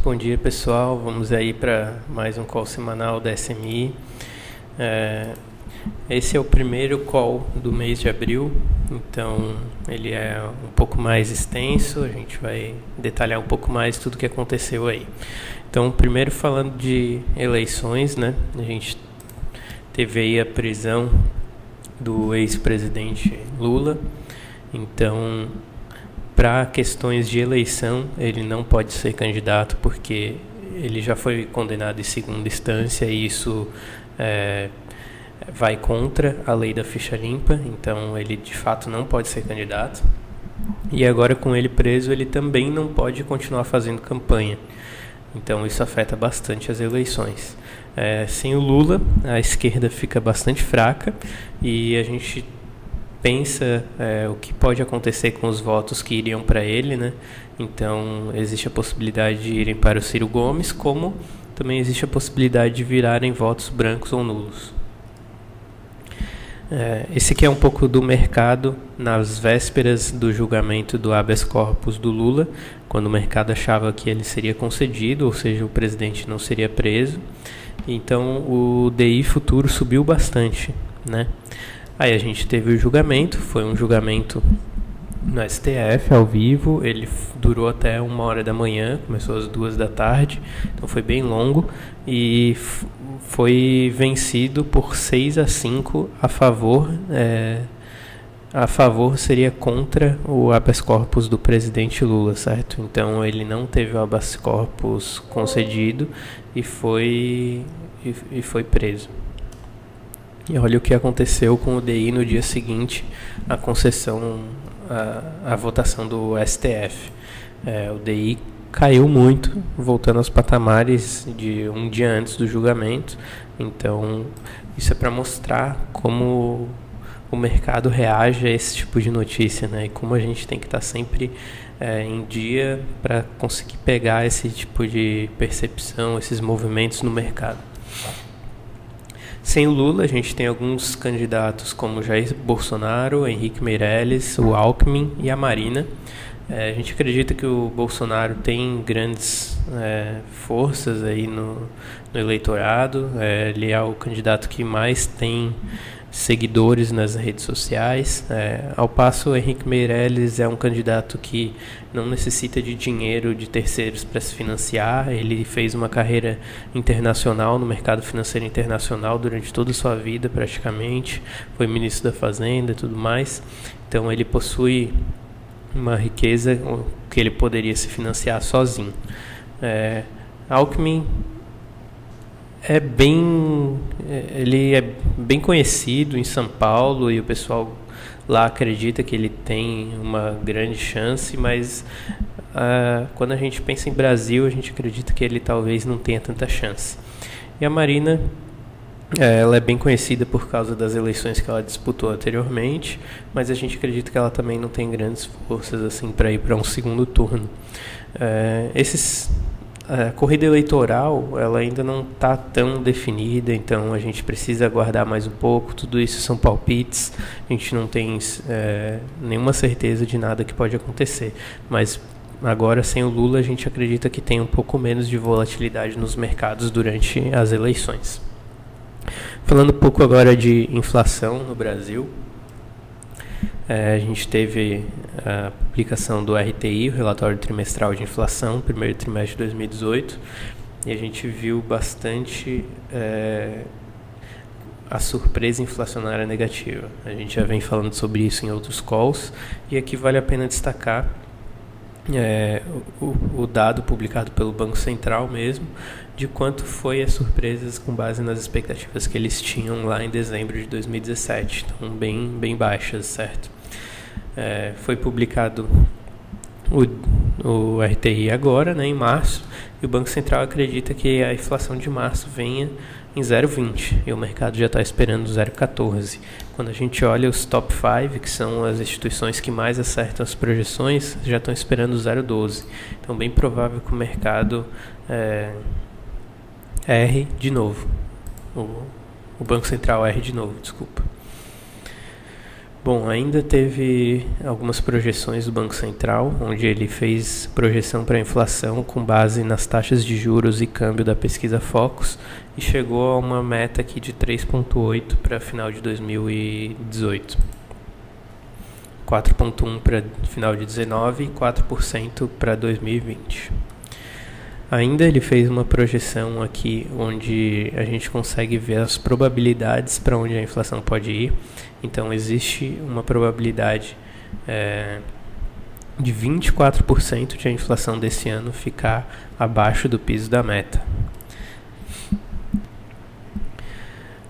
Bom dia, pessoal. Vamos aí para mais um call semanal da SMI. Esse é o primeiro call do mês de abril, então ele é um pouco mais extenso, a gente vai detalhar um pouco mais tudo o que aconteceu aí. Então, primeiro falando de eleições, né? A gente teve aí a prisão do ex-presidente Lula, então para questões de eleição ele não pode ser candidato porque ele já foi condenado em segunda instância e isso vai contra a lei da ficha limpa, então ele de fato não pode ser candidato. E agora com ele preso ele também não pode continuar fazendo campanha, então isso afeta bastante as eleições. Sem o Lula a esquerda fica bastante fraca e a gente pensa o que pode acontecer com os votos que iriam para ele, né? Então existe a possibilidade de irem para o Ciro Gomes, como também existe a possibilidade de virarem votos brancos ou nulos. Esse aqui é um pouco do mercado nas vésperas do julgamento do habeas corpus do Lula, quando o mercado achava que ele seria concedido, ou seja, o presidente não seria preso. Então o DI futuro subiu bastante, né? Aí a gente teve o julgamento, foi um julgamento no STF, ao vivo, ele durou até 1h da manhã, começou às 2 da tarde, então foi bem longo, e foi vencido por 6-5 a favor. A favor seria contra o habeas corpus do presidente Lula, certo? Então ele não teve o habeas corpus concedido e foi preso. E olha o que aconteceu com o DI no dia seguinte à concessão, à votação do STF. O DI caiu muito, voltando aos patamares de um dia antes do julgamento. Então, isso é para mostrar como o mercado reage a esse tipo de notícia, né? E como a gente tem que estar sempre em dia para conseguir pegar esse tipo de percepção, esses movimentos no mercado. Sem o Lula, a gente tem alguns candidatos como Jair Bolsonaro, Henrique Meirelles, o Alckmin e a Marina. A gente acredita que o Bolsonaro tem grandes forças aí no eleitorado. Ele é o candidato que mais tem seguidores nas redes sociais, ao passo o Henrique Meirelles é um candidato que não necessita de dinheiro de terceiros para se financiar. Ele fez uma carreira internacional no mercado financeiro internacional durante toda a sua vida praticamente, foi ministro da Fazenda e tudo mais, então ele possui uma riqueza que ele poderia se financiar sozinho. Alckmin ele é bem conhecido em São Paulo e o pessoal lá acredita que ele tem uma grande chance, mas quando a gente pensa em Brasil, a gente acredita que ele talvez não tenha tanta chance. E a Marina, ela é bem conhecida por causa das eleições que ela disputou anteriormente, mas a gente acredita que ela também não tem grandes forças assim para ir para um segundo turno. A corrida eleitoral ela ainda não está tão definida, então a gente precisa aguardar mais um pouco. Tudo isso são palpites, a gente não tem nenhuma certeza de nada que pode acontecer, mas agora sem o Lula a gente acredita que tem um pouco menos de volatilidade nos mercados durante as eleições. Falando um pouco agora de inflação no Brasil, a gente teve a publicação do RTI, o relatório trimestral de inflação, primeiro trimestre de 2018, e a gente viu bastante a surpresa inflacionária negativa. A gente já vem falando sobre isso em outros calls, e aqui vale a pena destacar o dado publicado pelo Banco Central mesmo, de quanto foi as surpresas com base nas expectativas que eles tinham lá em dezembro de 2017, então bem baixas, certo? Foi publicado o RTI agora, né, em março, e o Banco Central acredita que a inflação de março venha em 0,20 e o mercado já está esperando 0,14. Quando a gente olha os top 5, que são as instituições que mais acertam as projeções, já estão esperando 0,12. Então bem provável que o mercado erre de novo. O Banco Central erre de novo, desculpa. Bom, ainda teve algumas projeções do Banco Central, onde ele fez projeção para a inflação com base nas taxas de juros e câmbio da pesquisa Focus e chegou a uma meta aqui de 3,8 para final de 2018, 4,1 para final de 19 e 4% para 2020. Ainda ele fez uma projeção aqui onde a gente consegue ver as probabilidades para onde a inflação pode ir. Então existe uma probabilidade de 24% de a inflação desse ano ficar abaixo do piso da meta.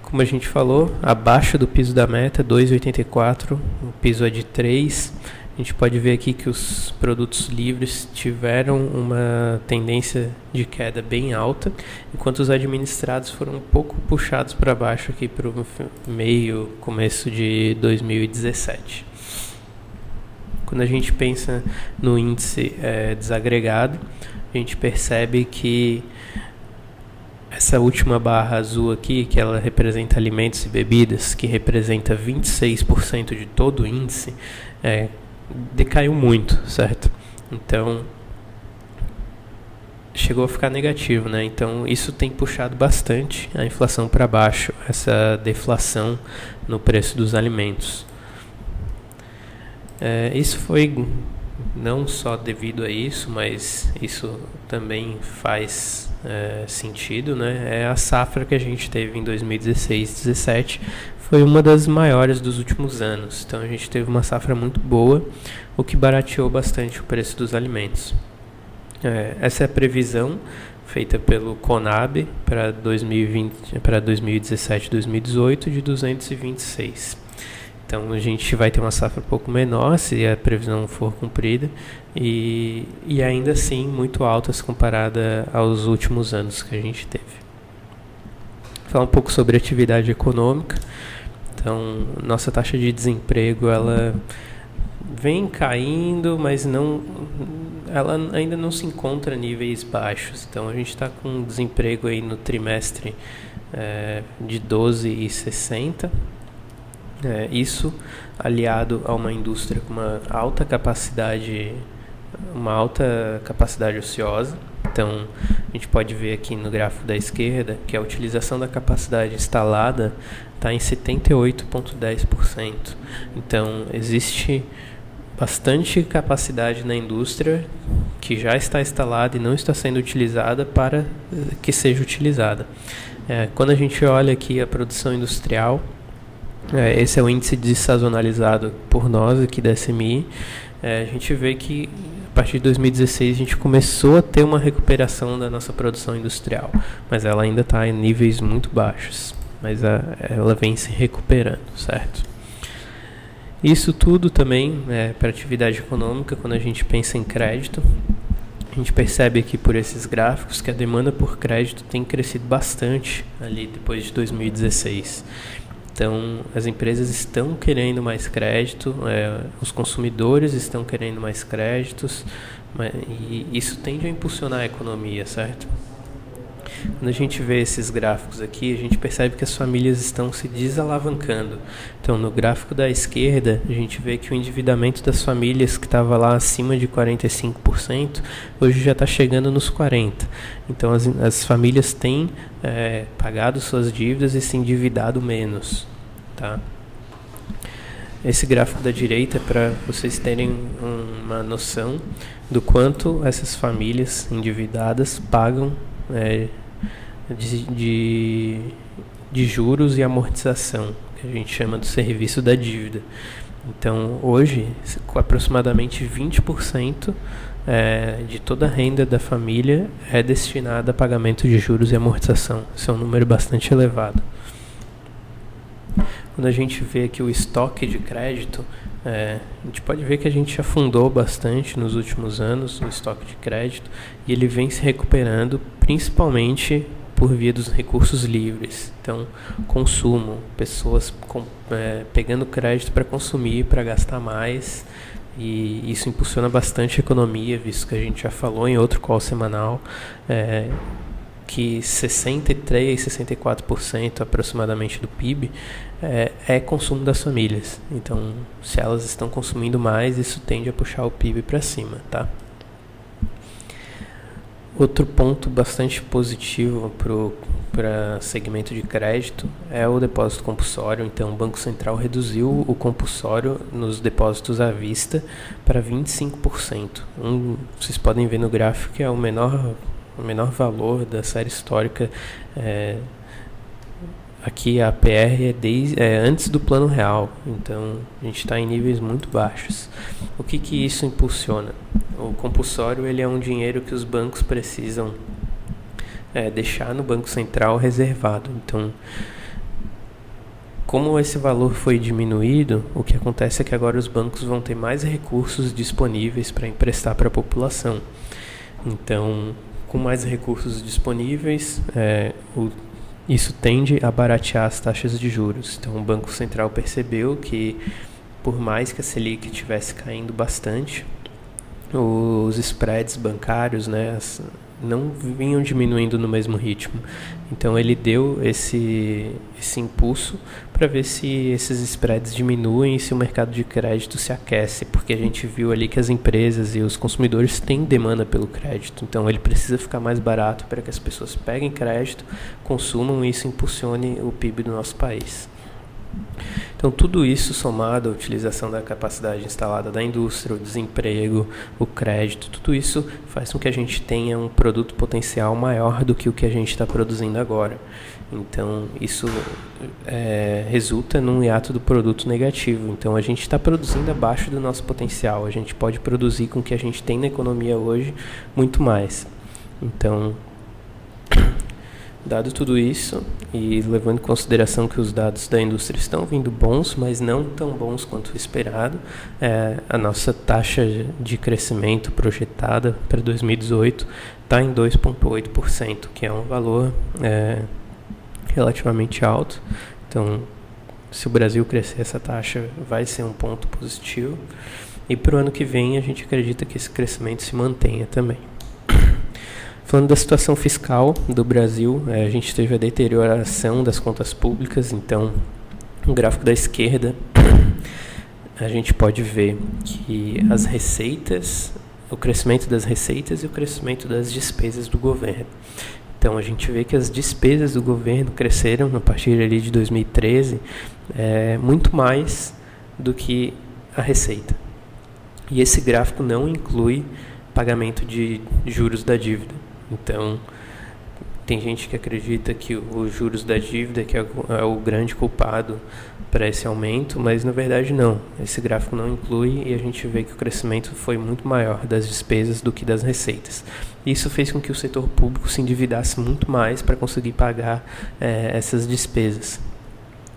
Como a gente falou, abaixo do piso da meta, 2,84, o piso é de 3. A gente pode ver aqui que os produtos livres tiveram uma tendência de queda bem alta, enquanto os administrados foram um pouco puxados para baixo aqui para o começo de 2017. Quando a gente pensa no índice desagregado, a gente percebe que essa última barra azul aqui, que ela representa alimentos e bebidas, que representa 26% de todo o índice, decaiu muito, certo? Então chegou a ficar negativo, né? Então isso tem puxado bastante a inflação para baixo, essa deflação no preço dos alimentos. Isso foi não só devido a isso, mas isso também faz sentido, né? A safra que a gente teve em 2016-17 foi uma das maiores dos últimos anos. Então a gente teve uma safra muito boa, o que barateou bastante o preço dos alimentos. Essa é a previsão feita pelo Conab para 2017-2018 de 226. Então a gente vai ter uma safra um pouco menor se a previsão for cumprida e ainda assim muito alta se comparada aos últimos anos que a gente teve. Falar um pouco sobre atividade econômica. Então, nossa taxa de desemprego ela vem caindo, mas ela ainda não se encontra a níveis baixos. Então, a gente está com desemprego aí no trimestre de 12,60. Isso aliado a uma indústria com uma alta capacidade ociosa. Então, a gente pode ver aqui no gráfico da esquerda que a utilização da capacidade instalada está em 78,10%. Então, existe bastante capacidade na indústria que já está instalada e não está sendo utilizada para que seja utilizada. Quando a gente olha aqui a produção industrial, esse é o índice dessazonalizado por nós aqui da SMI, a gente vê que a partir de 2016 a gente começou a ter uma recuperação da nossa produção industrial, mas ela ainda está em níveis muito baixos, mas ela vem se recuperando, certo? Isso tudo também para atividade econômica. Quando a gente pensa em crédito, a gente percebe aqui por esses gráficos que a demanda por crédito tem crescido bastante ali depois de 2016. Então, as empresas estão querendo mais crédito, os consumidores estão querendo mais créditos, e isso tende a impulsionar a economia, certo? Quando a gente vê esses gráficos aqui, a gente percebe que as famílias estão se desalavancando. Então, no gráfico da esquerda, a gente vê que o endividamento das famílias que estava lá acima de 45%, hoje já está chegando nos 40%. Então, as famílias têm pagado suas dívidas e se endividado menos. Tá? Esse gráfico da direita é para vocês terem uma noção do quanto essas famílias endividadas pagam de juros e amortização, que a gente chama do serviço da dívida. Então, hoje, aproximadamente 20% de toda a renda da família é destinada a pagamento de juros e amortização. Isso é um número bastante elevado. Quando a gente vê aqui o estoque de crédito, a gente pode ver que a gente afundou bastante nos últimos anos o estoque de crédito, e ele vem se recuperando principalmente por via dos recursos livres. Então, consumo, pessoas pegando crédito para consumir, para gastar mais, e isso impulsiona bastante a economia, visto que a gente já falou em outro call semanal. que 63%, 64% aproximadamente do PIB é consumo das famílias. Então, se elas estão consumindo mais, isso tende a puxar o PIB para cima, tá? Outro ponto bastante positivo para segmento de crédito é o depósito compulsório. Então, o Banco Central reduziu o compulsório nos depósitos à vista para 25%. Vocês podem ver no gráfico que é o menor valor da série histórica. Aqui a APR é antes do plano real, então a gente está em níveis muito baixos. O que isso impulsiona? O compulsório ele é um dinheiro que os bancos precisam deixar no Banco Central reservado. Então, como esse valor foi diminuído, o que acontece é que agora os bancos vão ter mais recursos disponíveis para emprestar para a população. Então, com mais recursos disponíveis, isso tende a baratear as taxas de juros. Então, o Banco Central percebeu que, por mais que a Selic estivesse caindo bastante, os spreads bancários, não vinham diminuindo no mesmo ritmo. Então, ele deu esse impulso para ver se esses spreads diminuem e se o mercado de crédito se aquece, porque a gente viu ali que as empresas e os consumidores têm demanda pelo crédito. Então, ele precisa ficar mais barato para que as pessoas peguem crédito, consumam e isso impulsione o PIB do nosso país. Então, tudo isso somado à utilização da capacidade instalada da indústria, o desemprego, o crédito, tudo isso faz com que a gente tenha um produto potencial maior do que o que a gente está produzindo agora. Então, isso resulta num hiato do produto negativo. Então, a gente está produzindo abaixo do nosso potencial. A gente pode produzir com o que a gente tem na economia hoje muito mais. Então, dado tudo isso, e levando em consideração que os dados da indústria estão vindo bons, mas não tão bons quanto o esperado, a nossa taxa de crescimento projetada para 2018 está em 2,8%, que é um valor relativamente alto. Então, se o Brasil crescer essa taxa, vai ser um ponto positivo. E para o ano que vem, a gente acredita que esse crescimento se mantenha também. Falando da situação fiscal do Brasil, a gente teve a deterioração das contas públicas. Então, no gráfico da esquerda, a gente pode ver que as receitas, o crescimento das receitas e o crescimento das despesas do governo. Então, a gente vê que as despesas do governo cresceram a partir ali de 2013 muito mais do que a receita. E esse gráfico não inclui pagamento de juros da dívida. Então, tem gente que acredita que os juros da dívida que é o grande culpado para esse aumento, mas na verdade não. Esse gráfico não inclui e a gente vê que o crescimento foi muito maior das despesas do que das receitas. Isso fez com que o setor público se endividasse muito mais para conseguir pagar essas despesas.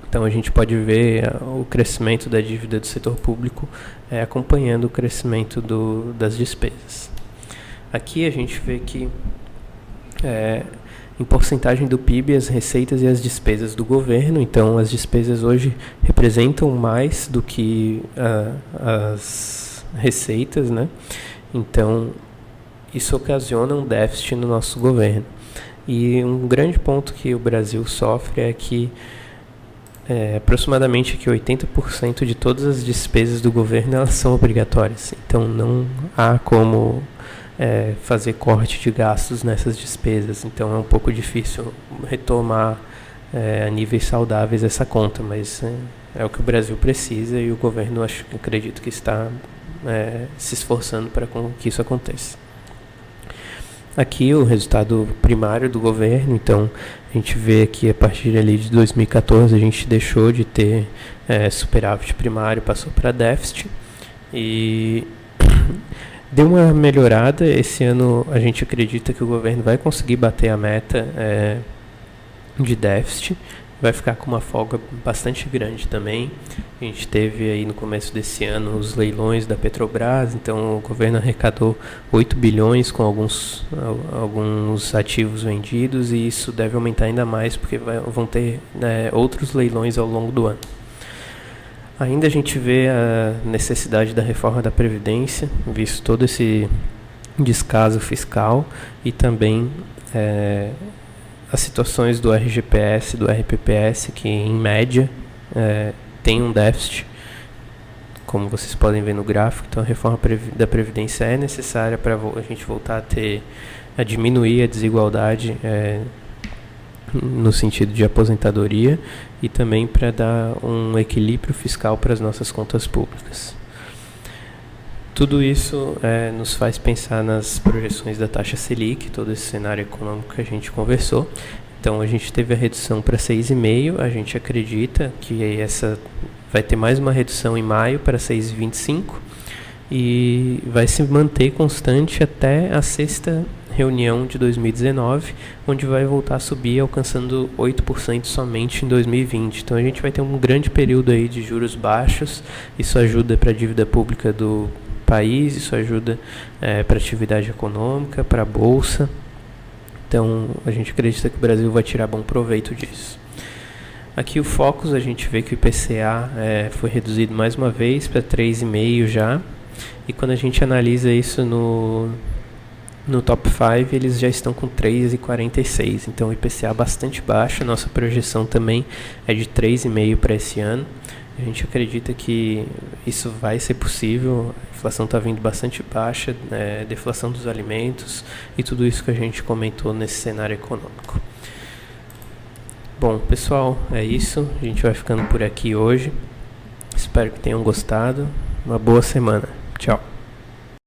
Então, a gente pode ver o crescimento da dívida do setor público acompanhando o crescimento das despesas. Aqui a gente vê que em porcentagem do PIB, as receitas e as despesas do governo. Então, as despesas hoje representam mais do que as receitas, né? Então, isso ocasiona um déficit no nosso governo. E um grande ponto que o Brasil sofre é que aproximadamente que 80% de todas as despesas do governo elas são obrigatórias. Então, não há como fazer corte de gastos nessas despesas. Então, é um pouco difícil retomar a níveis saudáveis essa conta, mas é o que o Brasil precisa e o governo acredito que está se esforçando para que isso aconteça. Aqui o resultado primário do governo. Então, a gente vê que a partir ali de 2014 a gente deixou de ter superávit primário, passou para déficit e deu uma melhorada. Esse ano a gente acredita que o governo vai conseguir bater a meta de déficit, vai ficar com uma folga bastante grande também. A gente teve aí no começo desse ano os leilões da Petrobras, então o governo arrecadou 8 bilhões com alguns ativos vendidos e isso deve aumentar ainda mais porque vão ter outros leilões ao longo do ano. Ainda a gente vê a necessidade da reforma da Previdência, visto todo esse descaso fiscal e também as situações do RGPS, do RPPS, que em média tem um déficit, como vocês podem ver no gráfico. Então a reforma da Previdência é necessária para a gente voltar a diminuir a desigualdade no sentido de aposentadoria, e também para dar um equilíbrio fiscal para as nossas contas públicas. Tudo isso nos faz pensar nas projeções da taxa Selic, todo esse cenário econômico que a gente conversou. Então a gente teve a redução para 6,5%, a gente acredita que essa vai ter mais uma redução em maio para 6,25% e vai se manter constante até a sexta reunião de 2019, onde vai voltar a subir, alcançando 8% somente em 2020. Então a gente vai ter um grande período aí de juros baixos. Isso ajuda para a dívida pública do país, isso ajuda para a atividade econômica, para a bolsa. Então a gente acredita que o Brasil vai tirar bom proveito disso. Aqui o Focus, a gente vê que o IPCA foi reduzido mais uma vez para 3,5% já. E quando a gente analisa isso no top 5, eles já estão com 3,46%. Então o IPCA bastante baixo. Nossa projeção também é de 3,5% para esse ano. A gente acredita que isso vai ser possível. A inflação está vindo bastante baixa, deflação dos alimentos e tudo isso que a gente comentou nesse cenário econômico. Bom, pessoal, é isso. A gente vai ficando por aqui hoje. Espero que tenham gostado. Uma boa semana. Tchau.